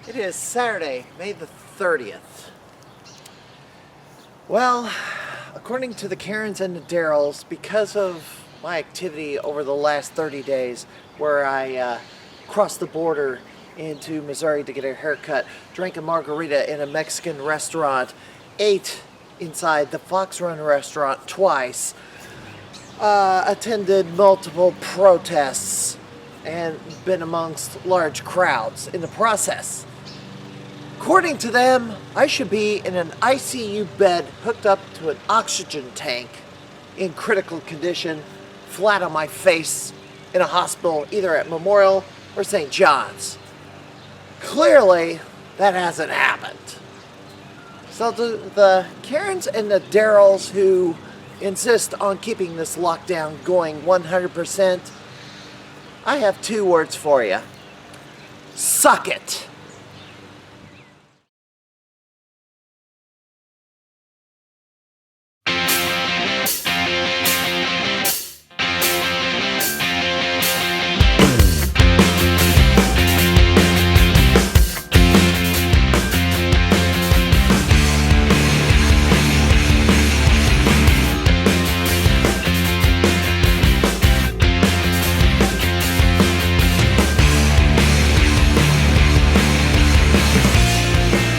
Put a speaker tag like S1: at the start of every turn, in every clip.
S1: It is Saturday, May the 30th. Well, according to the Karens and the Darrells, because of my activity over the last 30 days, where I crossed the border into Missouri to get a haircut, drank a margarita in a Mexican restaurant, ate inside the Fox Run restaurant twice, attended multiple protests, and been amongst large crowds in the process. According to them, I should be in an ICU bed hooked up to an oxygen tank in critical condition, flat on my face in a hospital, either at Memorial or St. John's. Clearly, that hasn't happened. So the Karens and the Darrells who insist on keeping this lockdown going 100%, I have two words for you. Suck it.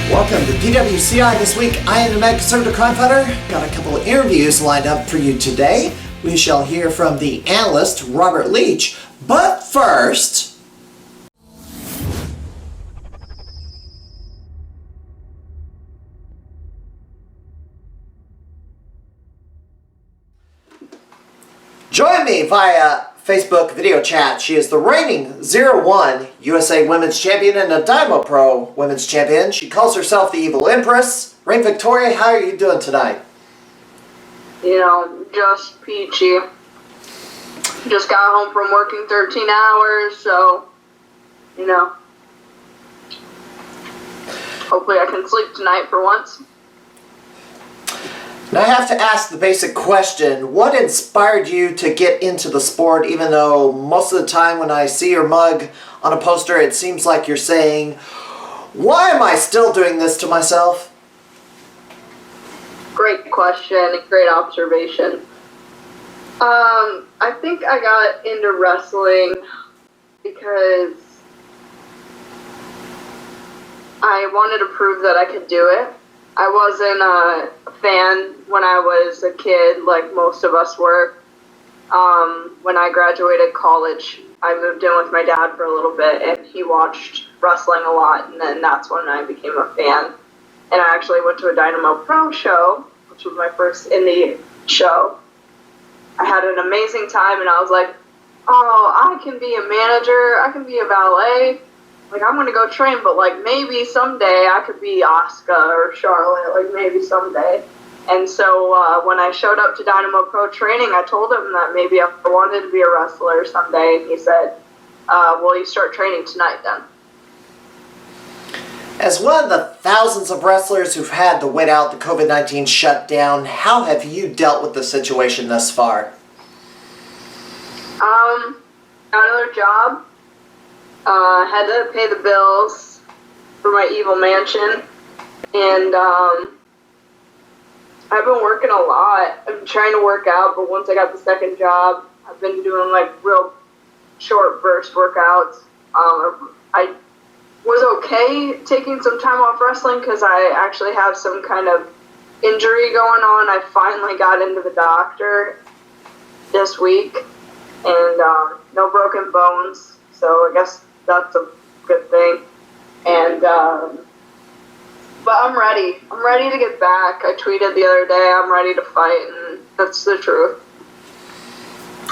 S1: Welcome to PWCI this week. I am the Mad Conservative Crime Fighter. Got a couple of interviews lined up for you today. We shall hear from the Analyst Robert Leach. But first, join me via Facebook video chat. She is the reigning 0-1 USA Women's Champion and a Dynamo Pro Women's Champion. She calls herself the Evil Empress. Reign Victoria, how are you doing tonight?
S2: Just peachy. Just got home from working 13 hours, so, hopefully I can sleep tonight for once.
S1: Now I have to ask the basic question, what inspired you to get into the sport, even though most of the time when I see your mug on a poster it seems like you're saying, why am I still doing this to myself?
S2: Great question and great observation. I think I got into wrestling because I wanted to prove that I could do it. I wasn't a fan when I was a kid, like most of us were. When I graduated college, I moved in with my dad for a little bit, and he watched wrestling a lot, and then that's when I became a fan. And I actually went to a Dynamo Pro show, which was my first indie show. I had an amazing time, and I was like, oh, I can be a manager, I can be a valet. Like, I'm going to go train, but, maybe someday I could be Asuka or Charlotte, maybe someday. And so when I showed up to Dynamo Pro training, I told him that maybe I wanted to be a wrestler someday. And he said, well, you start training tonight then.
S1: As one of the thousands of wrestlers who've had to wait out the COVID-19 shutdown, how have you dealt with the situation thus far?
S2: Got another job. Had to pay the bills for my evil mansion, and I've been working a lot. I'm trying to work out, but once I got the second job, I've been doing real short burst workouts. I was okay taking some time off wrestling because I actually have some kind of injury going on. I finally got into the doctor this week, and no broken bones, so I guess that's a good thing. And but I'm ready. I'm ready to get back. I tweeted the other day, I'm ready to fight, and that's the truth.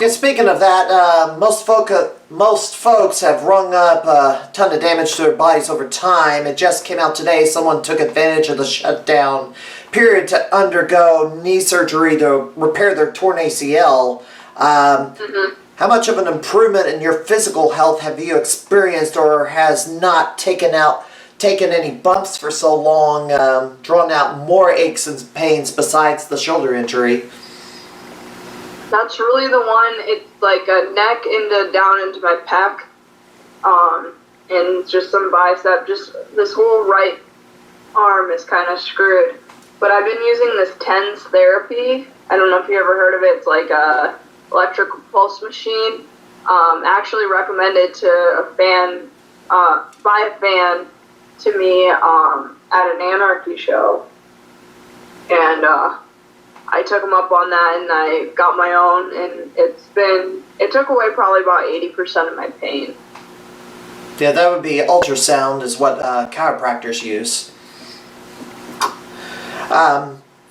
S1: Yeah, speaking of that, most folks have rung up a ton of damage to their bodies over time. It just came out today, someone took advantage of the shutdown period to undergo knee surgery to repair their torn ACL. How much of an improvement in your physical health have you experienced, or has not taken any bumps for so long, drawn out more aches and pains besides the shoulder injury?
S2: That's really the one. It's like a neck down into my pec. and just some bicep. Just this whole right arm is kind of screwed. But I've been using this TENS therapy. I don't know if you ever heard of it. It's like a electrical pulse machine. Actually recommended to a fan, by a fan to me at an Anarchy show. And I took him up on that, and I got my own, and it took away probably about 80% of my pain.
S1: Yeah, that would be ultrasound is what chiropractors use.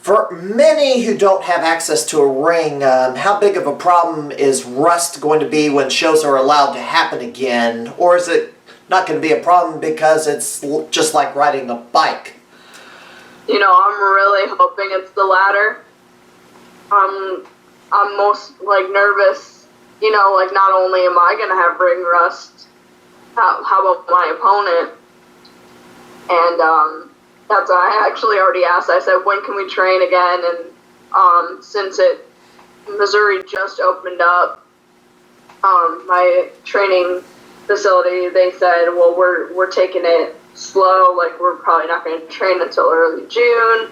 S1: For many who don't have access to a ring, how big of a problem is rust going to be when shows are allowed to happen again? Or is it not going to be a problem because it's just like riding a bike?
S2: You know, I'm really hoping it's the latter. I'm most, nervous, not only am I going to have ring rust, how about my opponent? And, that's why I actually already asked. I said, when can we train again? And since Missouri just opened up, my training facility, they said, well, we're taking it slow. Like, we're probably not going to train until early June.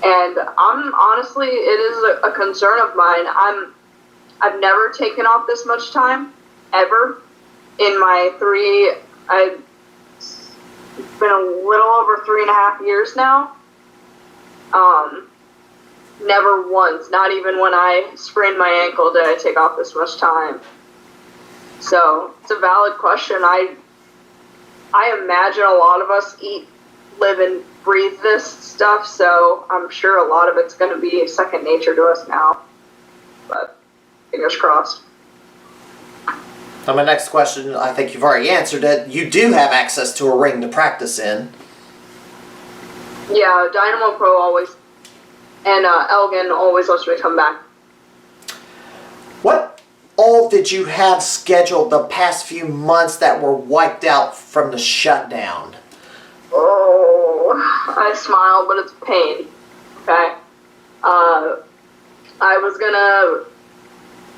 S2: And I'm honestly, it is a concern of mine. I've never taken off this much time ever in my it's been a little over 3.5 years now. Never once, not even when I sprained my ankle, did I take off this much time. So it's a valid question. I imagine a lot of us eat, live, and breathe this stuff, so I'm sure a lot of it's going to be second nature to us now. But fingers crossed.
S1: Now my next question, I think you've already answered it. You do have access to a ring to practice in.
S2: Yeah, Dynamo Pro always, and Elgin always lets me come back.
S1: What all did you have scheduled the past few months that were wiped out from the shutdown?
S2: Oh, I smile, but it's pain. Okay. I was gonna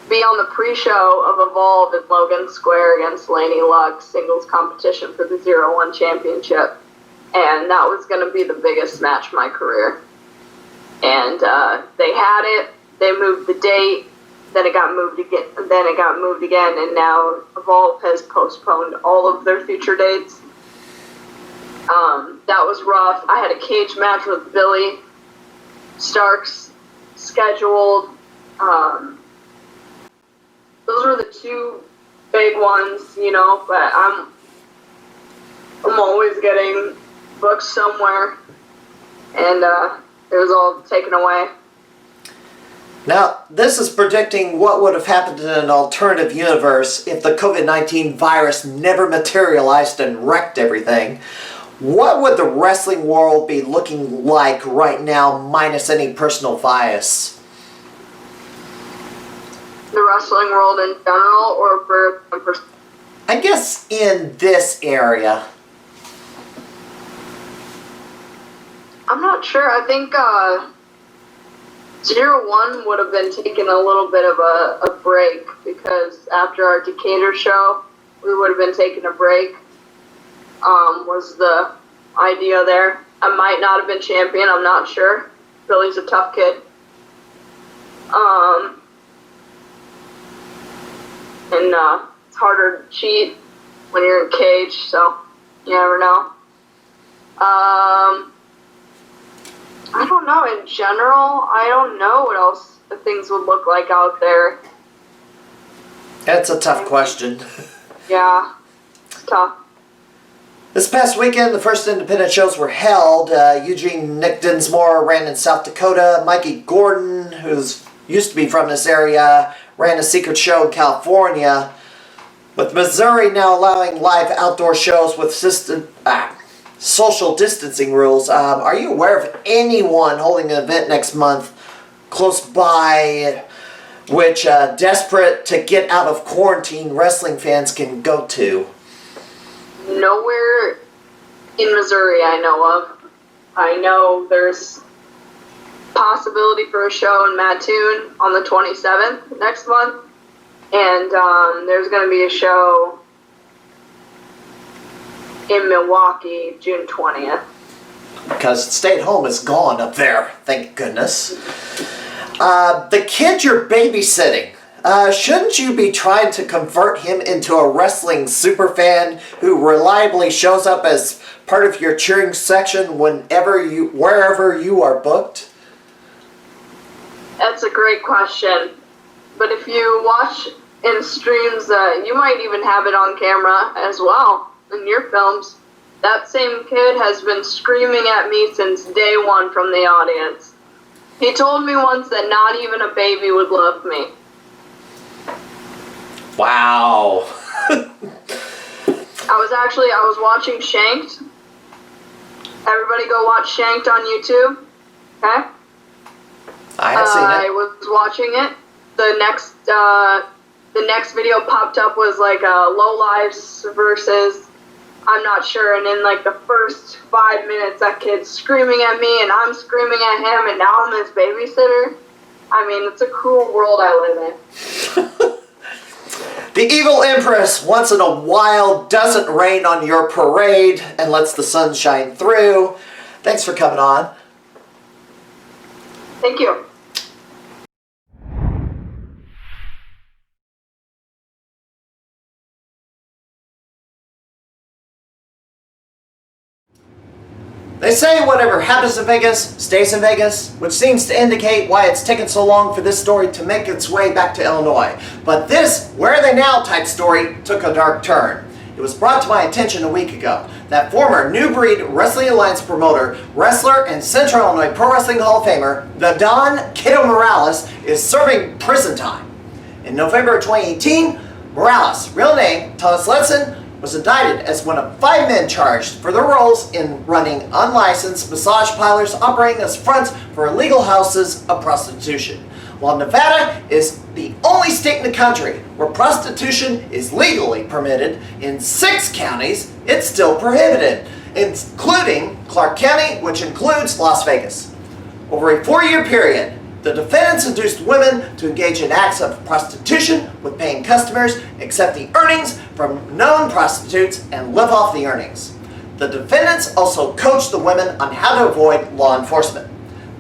S2: be on the pre-show of Evolve at Logan Square against Laney Luck, singles competition for the 0-1 championship. And that was going to be the biggest match of my career. And they had it, they moved the date, then it got moved again, and now Evolve has postponed all of their future dates. That was rough. I had a cage match with Billy Starks scheduled. Those were the two big ones, but I'm always getting booked somewhere, and it was all taken away.
S1: Now, this is predicting what would have happened in an alternative universe if the COVID-19 virus never materialized and wrecked everything. What would the wrestling world be looking like right now, minus any personal bias?
S2: The wrestling world in general, or for
S1: I guess in this area.
S2: I'm not sure. I think 0-1 would have been taking a little bit of a break, because after our Decatur show, we would have been taking a break, was the idea there. I might not have been champion, I'm not sure. Billy's a tough kid. And it's harder to cheat when you're in a cage, so you never know. I don't know. In general, I don't know what else things would look like out there.
S1: That's a tough question.
S2: Yeah, it's tough.
S1: This past weekend, the first independent shows were held. Eugene Nick Dinsmore ran in South Dakota. Mikey Gordon, who's used to be from this area, ran a secret show in California. With Missouri now allowing live outdoor shows with social distancing rules, are you aware of anyone holding an event next month close by which desperate to get out of quarantine wrestling fans can go to?
S2: Nowhere in Missouri I know of. I know there's possibility for a show in Mattoon on the 27th next month, and there's going to be a show in Milwaukee, June 20th.
S1: Because stay-at-home is gone up there, thank goodness. The kid you're babysitting, shouldn't you be trying to convert him into a wrestling superfan who reliably shows up as part of your cheering section wherever you are booked?
S2: That's a great question. But if you watch in streams, you might even have it on camera as well in your films. That same kid has been screaming at me since day one from the audience. He told me once that not even a baby would love me.
S1: Wow.
S2: I was watching Shanked. Everybody go watch Shanked on YouTube. Okay?
S1: I have seen it.
S2: I was watching it. The next video popped up was like Low Lives versus I'm not sure, and in like the first 5 minutes that kid's screaming at me and I'm screaming at him and now I'm his babysitter. I mean, it's a cruel world I live in.
S1: The evil empress once in a while doesn't rain on your parade and lets the sun shine through. Thanks for coming on.
S2: Thank you.
S1: They say whatever happens in Vegas stays in Vegas, which seems to indicate why it's taken so long for this story to make its way back to Illinois. But this where are they now type story took a dark turn. It was brought to my attention a week ago that former New Breed Wrestling Alliance promoter, wrestler, and Central Illinois Pro Wrestling Hall of Famer, the Don Kiddo Morales, is serving prison time. In November of 2018, Morales, real name Thomas Letson, was indicted as one of 5 men charged for their roles in running unlicensed massage parlors operating as fronts for illegal houses of prostitution. While Nevada is the only state in the country where prostitution is legally permitted, in 6 counties it's still prohibited, including Clark County, which includes Las Vegas. Over a 4-year period, the defendants induced women to engage in acts of prostitution with paying customers, accept the earnings from known prostitutes, and live off the earnings. The defendants also coached the women on how to avoid law enforcement.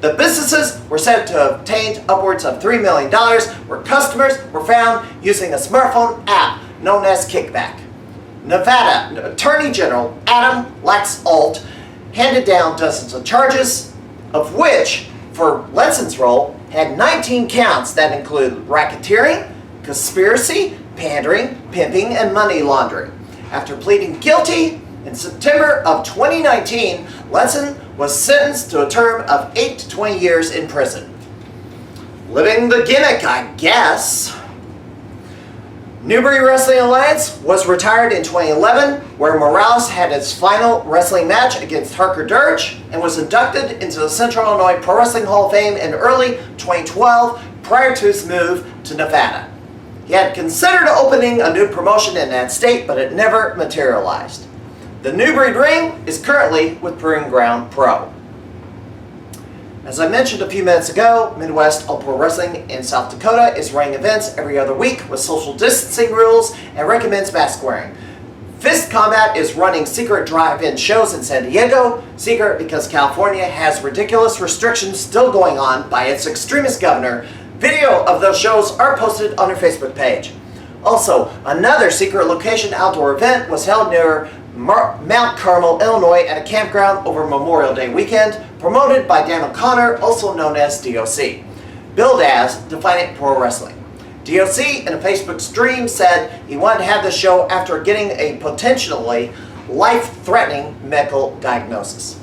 S1: The businesses were said to have obtained upwards of $3 million, where customers were found using a smartphone app known as Kickback. Nevada Attorney General Adam Laxalt handed down dozens of charges, of which, for Letson's role, had 19 counts that include racketeering, conspiracy, pandering, pimping, and money laundering. After pleading guilty, in September of 2019, Letson was sentenced to a term of 8 to 20 years in prison. Living the gimmick, I guess. Newbury Wrestling Alliance was retired in 2011, where Morales had his final wrestling match against Harker Dirge and was inducted into the Central Illinois Pro Wrestling Hall of Fame in early 2012 prior to his move to Nevada. He had considered opening a new promotion in that state, but it never materialized. The Newbury ring is currently with Proving Ground Pro. As I mentioned a few minutes ago, Midwest All Pro Wrestling in South Dakota is running events every other week with social distancing rules and recommends mask wearing. Fist Combat is running secret drive-in shows in San Diego, secret because California has ridiculous restrictions still going on by its extremist governor. Video of those shows are posted on their Facebook page. Also, another secret location outdoor event was held near Mount Carmel, Illinois at a campground over Memorial Day weekend, promoted by Dan O'Connor, also known as DOC. Billed as Defiant Pro Wrestling. DOC in a Facebook stream said he wanted to have the show after getting a potentially life-threatening medical diagnosis.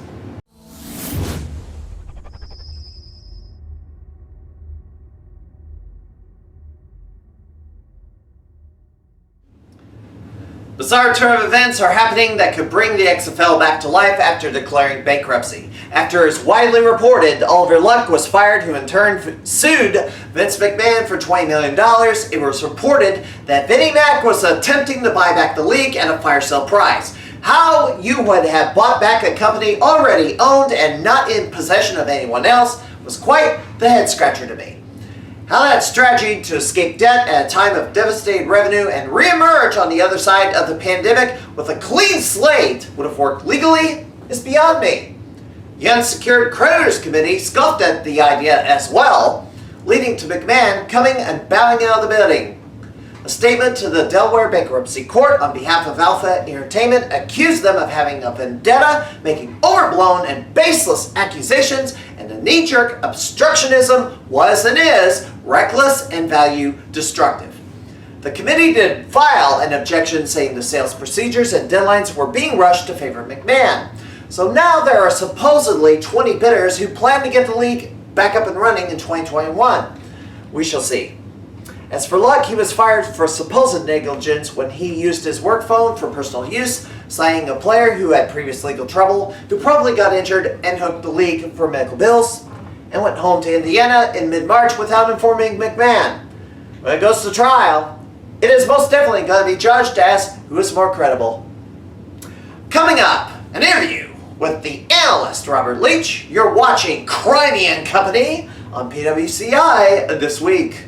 S1: Bizarre turn of events are happening that could bring the XFL back to life after declaring bankruptcy. After as widely reported, Oliver Luck was fired, who in turn sued Vince McMahon for $20 million. It was reported that Vinnie Mac was attempting to buy back the league at a fire sale price. How you would have bought back a company already owned and not in possession of anyone else was quite the head scratcher to me. How that strategy to escape debt at a time of devastated revenue and re-emerge on the other side of the pandemic with a clean slate would have worked legally is beyond me. The Unsecured Creditors Committee scoffed at the idea as well, leading to McMahon coming and bowing out of the building. A statement to the Delaware Bankruptcy Court on behalf of Alpha Entertainment accused them of having a vendetta, making overblown and baseless accusations, and a knee-jerk obstructionism was and is reckless and value destructive. The committee did file an objection saying the sales procedures and deadlines were being rushed to favor McMahon. So now there are supposedly 20 bidders who plan to get the league back up and running in 2021. We shall see. As for Luck, he was fired for supposed negligence when he used his work phone for personal use, signing a player who had previous legal trouble, who probably got injured and hooked the league for medical bills, and went home to Indiana in mid-March without informing McMahon. When it goes to trial, it is most definitely going to be judged as who is more credible. Coming up, an interview with the analyst Robert Leach. You're watching Crimey and Company on PWCI this week.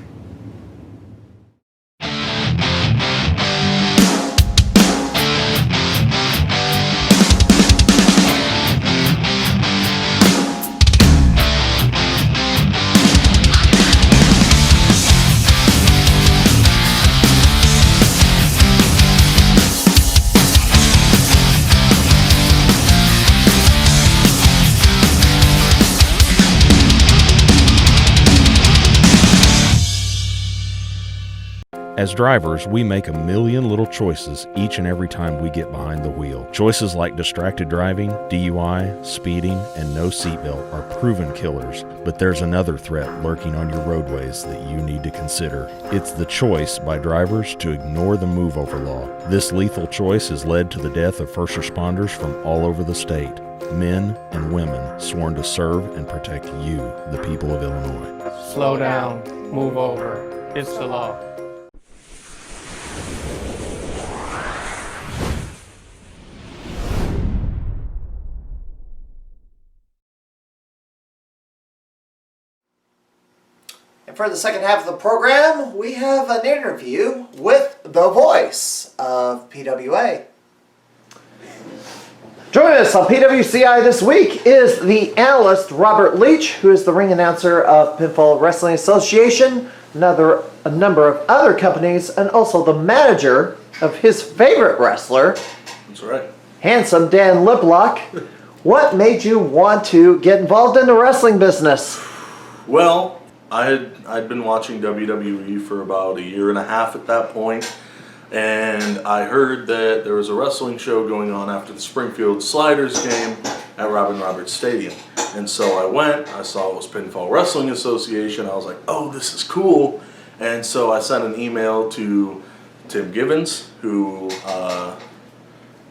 S3: As drivers, we make a million little choices each and every time we get behind the wheel. Choices like distracted driving, DUI, speeding, and no seatbelt are proven killers. But there's another threat lurking on your roadways that you need to consider. It's the choice by drivers to ignore the move-over law. This lethal choice has led to the death of first responders from all over the state. Men and women sworn to serve and protect you, the people of Illinois.
S4: Slow down, move over. It's the law.
S1: And for the second half of the program, we have an interview with the voice of PWA. Joining us on PWCI this week is the analyst Robert Leach, who is the ring announcer of Pinfall Wrestling Association, a number of other companies, and also the manager of his favorite wrestler.
S5: That's right.
S1: Handsome Dan Liplock. What made you want to get involved in the wrestling business?
S5: Well, I'd been watching WWE for about a year and a half at that point, and I heard that there was a wrestling show going on after the Springfield Sliders game at Robin Roberts Stadium. And so I went, I saw it was Pinfall Wrestling Association, I was like, oh, this is cool. And so I sent an email to Tim Givens, who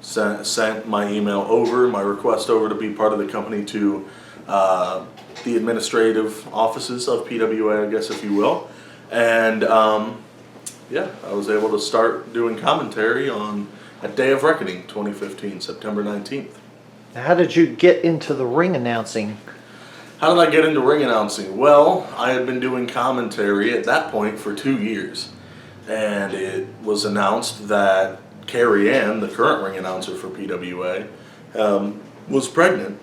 S5: sent my email over, my request over to be part of the company to the administrative offices of PWA, I guess, if you will. And yeah, I was able to start doing commentary on at Day of Reckoning 2015, September 19th.
S1: How did you get into the ring announcing?
S5: How did I get into ring announcing? Well, I had been doing commentary at that point for 2 years. And it was announced that Carrie Ann, the current ring announcer for PWA, was pregnant.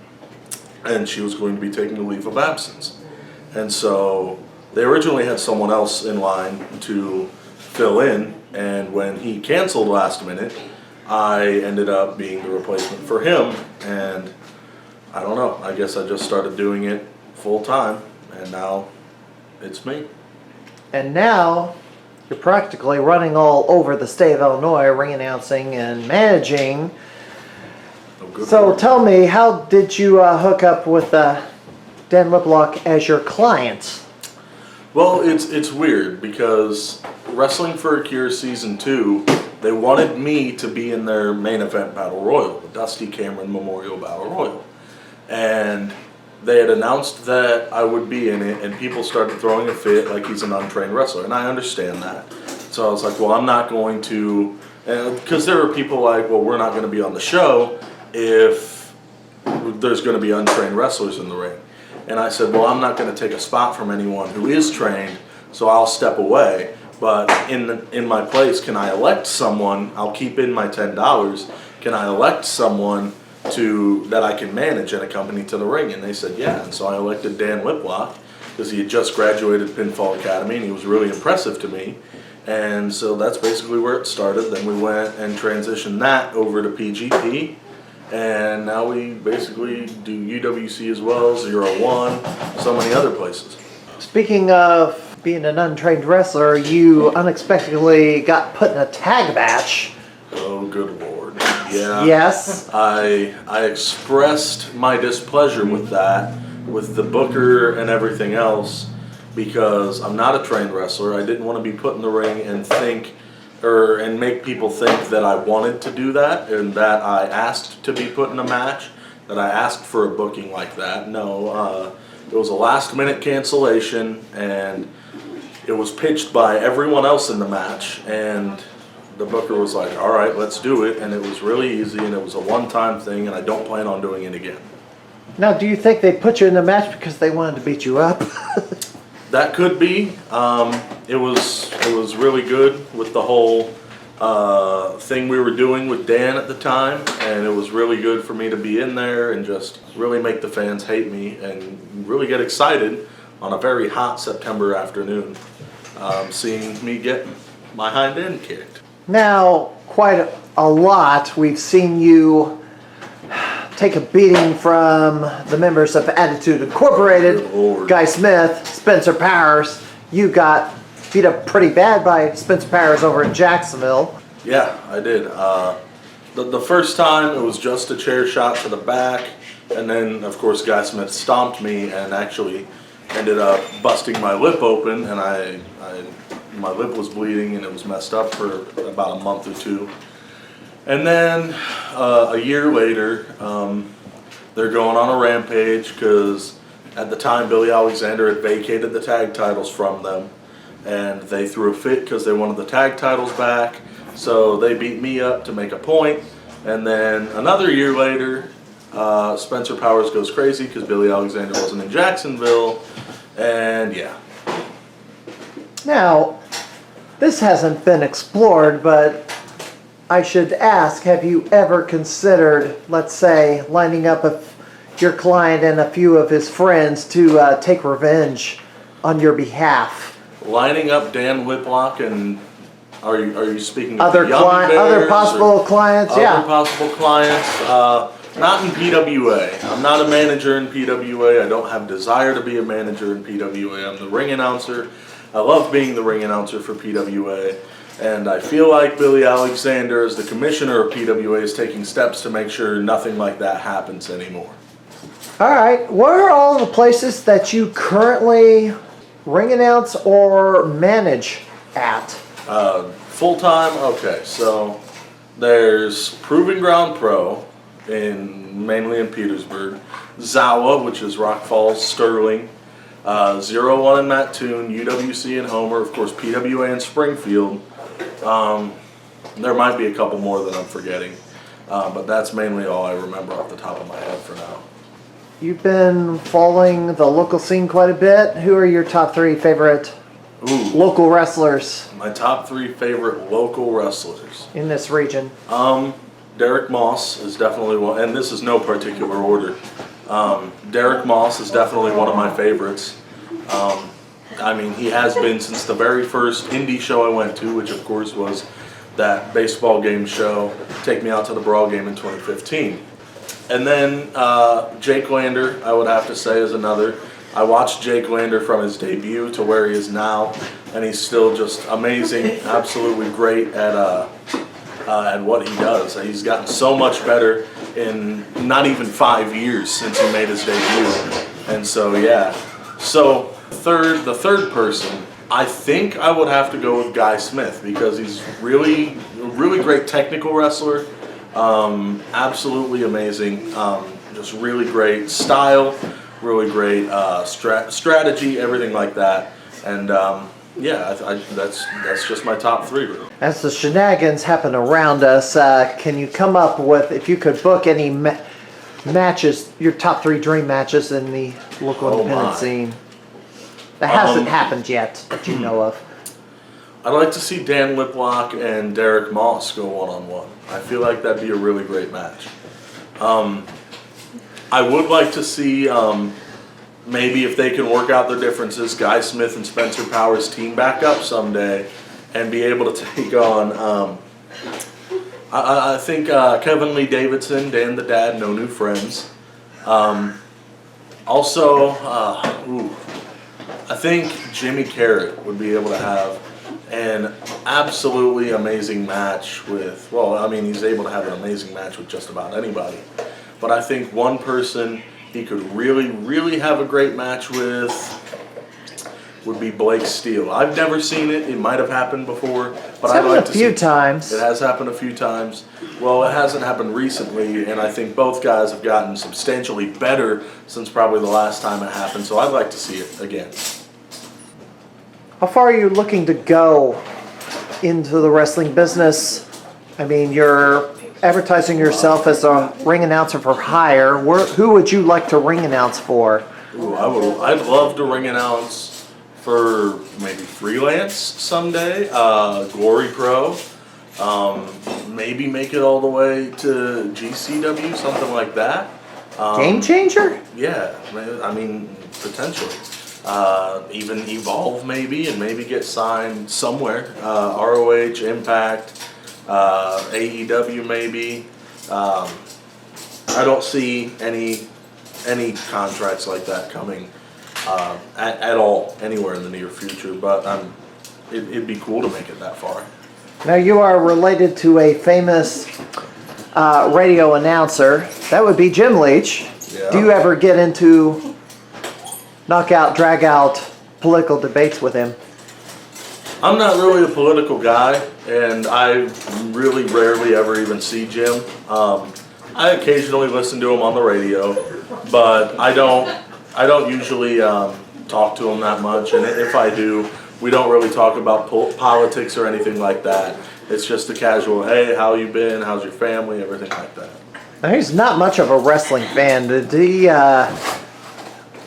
S5: And she was going to be taking a leave of absence. And so they originally had someone else in line to fill in, and when he canceled last minute, I ended up being the replacement for him, and I don't know, I guess I just started doing it full time, and now it's me.
S1: And now you're practically running all over the state of Illinois, ring announcing and managing. So tell me, how did you hook up with Dan Liplock as your client?
S5: Well, it's weird because Wrestling for a Cure Season 2, they wanted me to be in their main event Battle Royal, the Dusty Cameron Memorial Battle Royal. And they had announced that I would be in it, and people started throwing a fit like he's an untrained wrestler, and I understand that. So I was like, well, I'm not going to, because there were people like, well, we're not going to be on the show if there's going to be untrained wrestlers in the ring. And I said, well, I'm not going to take a spot from anyone who is trained, so I'll step away. But in my place, can I elect someone? I'll keep in my $10. Can I elect someone that I can manage and accompany to the ring? And they said yeah. And so I elected Dan Whiplock because he had just graduated Pinfall Academy and he was really impressive to me. And so that's basically where it started. Then we went and transitioned that over to PGP. And now we basically do UWC as well, 01, so many other places.
S1: Speaking of being an untrained wrestler, you unexpectedly got put in a tag match.
S5: Oh, good Lord. Yeah.
S1: Yes.
S5: I expressed my displeasure with that, with the booker and everything else, because I'm not a trained wrestler. I didn't want to be put in the ring and make people think that I wanted to do that and that I asked to be put in a match, that I asked for a booking like that. No, it was a last-minute cancellation, and it was pitched by everyone else in the match, and the booker was like, all right, let's do it, and it was really easy, and it was a one-time thing, and I don't plan on doing it again.
S1: Now, do you think they put you in the match because they wanted to beat you up?
S5: That could be. It was really good with the whole thing we were doing with Dan at the time, and it was really good for me to be in there and just really make the fans hate me and really get excited on a very hot September afternoon, seeing me get my hind end kicked.
S1: Now, quite a lot. We've seen you take a beating from the members of Attitude Incorporated,
S5: Good Lord.
S1: Guy Smith, Spencer Powers. You got beat up pretty bad by Spencer Powers over in Jacksonville.
S5: Yeah, I did. The first time it was just a chair shot to the back, and then of course Guy Smith stomped me and actually ended up busting my lip open, and my lip was bleeding and it was messed up for about a month or two. And then a year later, they're going on a rampage because at the time Billy Alexander had vacated the tag titles from them, and they threw a fit because they wanted the tag titles back. So they beat me up to make a point, and then another year later, Spencer Powers goes crazy because Billy Alexander wasn't in Jacksonville, and yeah.
S1: Now, this hasn't been explored, but I should ask, have you ever considered, let's say, lining up your client and a few of his friends to take revenge on your behalf?
S5: Lining up Dan Whiplock and are you speaking of
S1: Other possible clients?
S5: Other
S1: Yeah.
S5: possible clients. Not in PWA. I'm not a manager in PWA. I don't have desire to be a manager in PWA. I'm the ring announcer. I love being the ring announcer for PWA. And I feel like Billy Alexander, as the commissioner of PWA, is taking steps to make sure nothing like that happens anymore.
S1: All right. What are all the places that you currently ring announce or manage at?
S5: Full-time? Okay, so there's Proving Ground Pro, mainly in Petersburg, Zawa, which is Rock Falls, Sterling, 01 in Mattoon, UWC in Homer, of course PWA in Springfield. There might be a couple more that I'm forgetting, but that's mainly all I remember off the top of my head for now.
S1: You've been following the local scene quite a bit. Who are your top 3 favorite local wrestlers
S5: My top 3 favorite local wrestlers.
S1: in this region?
S5: Derek Moss is definitely one, and this is no particular order. Derek Moss is definitely one of my favorites. I mean, he has been since the very first indie show I went to, which of course was that baseball game show, Take Me Out to the Brawl Game in 2015. And then Jake Lander, I would have to say, is another. I watched Jake Lander from his debut to where he is now, and he's still just amazing, absolutely great at what he does. He's gotten so much better in not even 5 years since he made his debut. And so, yeah. So, the third person, I think I would have to go with Guy Smith because he's really great technical wrestler. Absolutely amazing. Just really great style, really great strategy, everything like that. And yeah, that's just my top 3. Really.
S1: As the shenanigans happen around us, can you come up with, if you could book any matches, your top 3 dream matches in the local independent scene? That hasn't happened yet that you know of.
S5: I'd like to see Dan Liplock and Derek Moss go one-on-one. I feel like that'd be a really great match. I would like to see maybe if they can work out their differences, Guy Smith and Spencer Powers team back up someday and be able to take on, I think Kevin Lee Davidson, Dan the Dad, No New Friends. Also, I think Jimmy Carrot would be able to have an absolutely amazing match with, well, I mean, he's able to have an amazing match with just about anybody. But I think one person he could really, really have a great match with would be Blake Steele. I've never seen it. It might have happened before, but I'd like to see it.
S1: It's happened a few times.
S5: It has happened a few times. Well, it hasn't happened recently, and I think both guys have gotten substantially better since probably the last time it happened, so I'd like to see it again.
S1: How far are you looking to go into the wrestling business? I mean, you're advertising yourself as a ring announcer for hire. Who would you like to ring announce for?
S5: Ooh, I'd love to ring announce for maybe freelance someday, Glory Pro, maybe make it all the way to GCW, something like that.
S1: Game changer?
S5: Yeah, I mean, potentially. Even Evolve maybe, and maybe get signed somewhere. ROH, Impact, AEW maybe. I don't see any contracts like that coming at all anywhere in the near future, but it'd be cool to make it that far.
S1: Now you are related to a famous radio announcer. That would be Jim Leach.
S5: Yeah.
S1: Do you ever get into knockout, drag out political debates with him?
S5: I'm not really a political guy, and I really rarely ever even see Jim. I occasionally listen to him on the radio, but I don't usually talk to him that much, and if I do, we don't really talk about politics or anything like that. It's just a casual, hey, how you been, how's your family, everything like that.
S1: Now, he's not much of a wrestling fan. Did he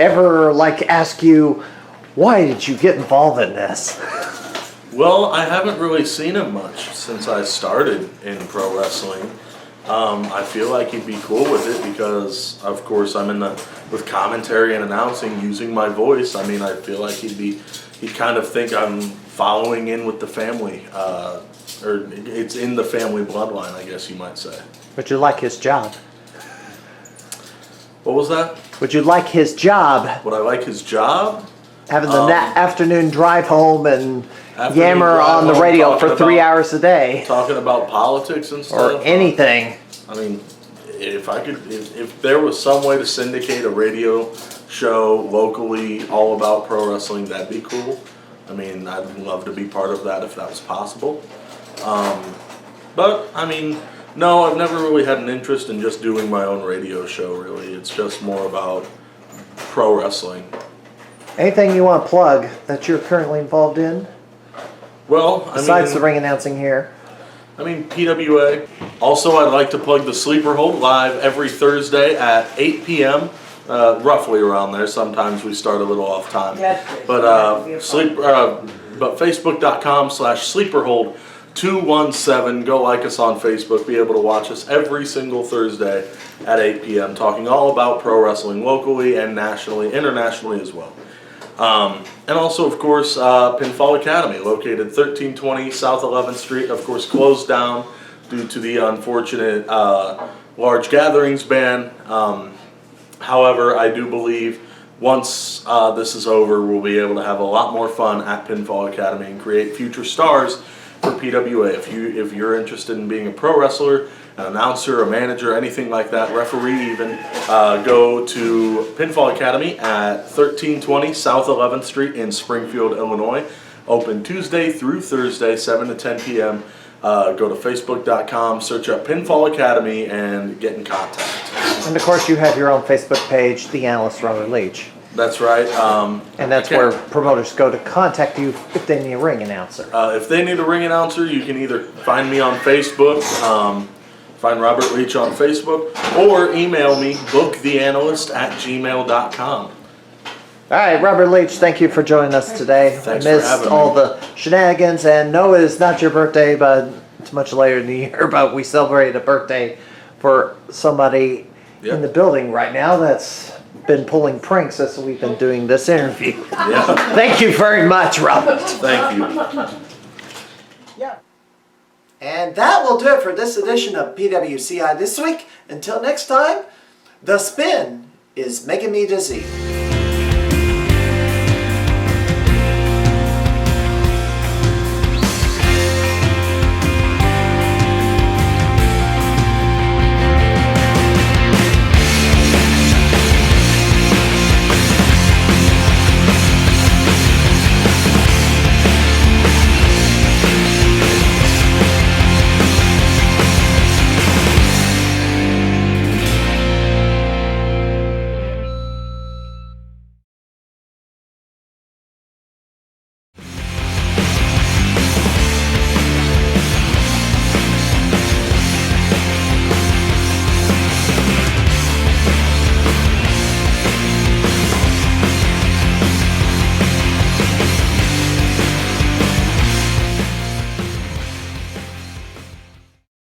S1: ever ask you, why did you get involved in this?
S5: Well, I haven't really seen him much since I started in pro wrestling. I feel like he'd be cool with it because, of course, I'm with commentary and announcing using my voice. I mean, I feel like he'd kind of think I'm following in with the family, or it's in the family bloodline, I guess you might say.
S1: Would you like his job?
S5: What was that?
S1: Would you like his job?
S5: Would I like his job?
S1: Having the afternoon drive home and yammer on the radio for 3 hours a day.
S5: Talking about politics and stuff?
S1: Or anything.
S5: I mean, if there was some way to syndicate a radio show locally all about pro wrestling, that'd be cool. I mean, I'd love to be part of that if that was possible. But, I mean, no, I've never really had an interest in just doing my own radio show, really. It's just more about pro wrestling.
S1: Anything you want to plug that you're currently involved in?
S5: Well,
S1: besides the ring announcing here.
S5: I mean, PWA. Also, I'd like to plug the Sleeper Hold live every Thursday at 8 p.m., roughly around there. Sometimes we start a little off time. But Facebook.com/SleeperHold217. Go like us on Facebook. Be able to watch us every single Thursday at 8 p.m. talking all about pro wrestling locally and nationally, internationally as well. And also, of course, Pinfall Academy, located 1320 South 11th Street, of course, closed down due to the unfortunate large gatherings ban. However, I do believe once this is over, we'll be able to have a lot more fun at Pinfall Academy and create future stars for PWA. If you're interested in being a pro wrestler, an announcer, a manager, anything like that, referee even, go to Pinfall Academy at 1320 South 11th Street in Springfield, Illinois. Open Tuesday through Thursday, 7 to 10 p.m. Go to Facebook.com, search up Pinfall Academy, and get in contact.
S1: And of course, you have your own Facebook page, The Analyst Robert Leach.
S5: That's right.
S1: And that's where promoters go to contact you if they need a ring announcer.
S5: If they need a ring announcer, you can either find me on Facebook, find Robert Leach on Facebook, or email me, booktheanalyst@gmail.com.
S1: All right, Robert Leach, thank you for joining us today.
S5: Thanks
S1: I
S5: for
S1: missed
S5: having
S1: all
S5: me.
S1: the shenanigans, and no, it is not your birthday, but it's much later in the year, but we celebrate a birthday for somebody
S5: Yep.
S1: in the building right now that's been pulling pranks as we've been doing this interview.
S5: Yeah,
S1: Thank you very much, Robert.
S5: thank you.
S1: Yeah. And that will do it for this edition of PWCI this week. Until next time, the spin is making me dizzy.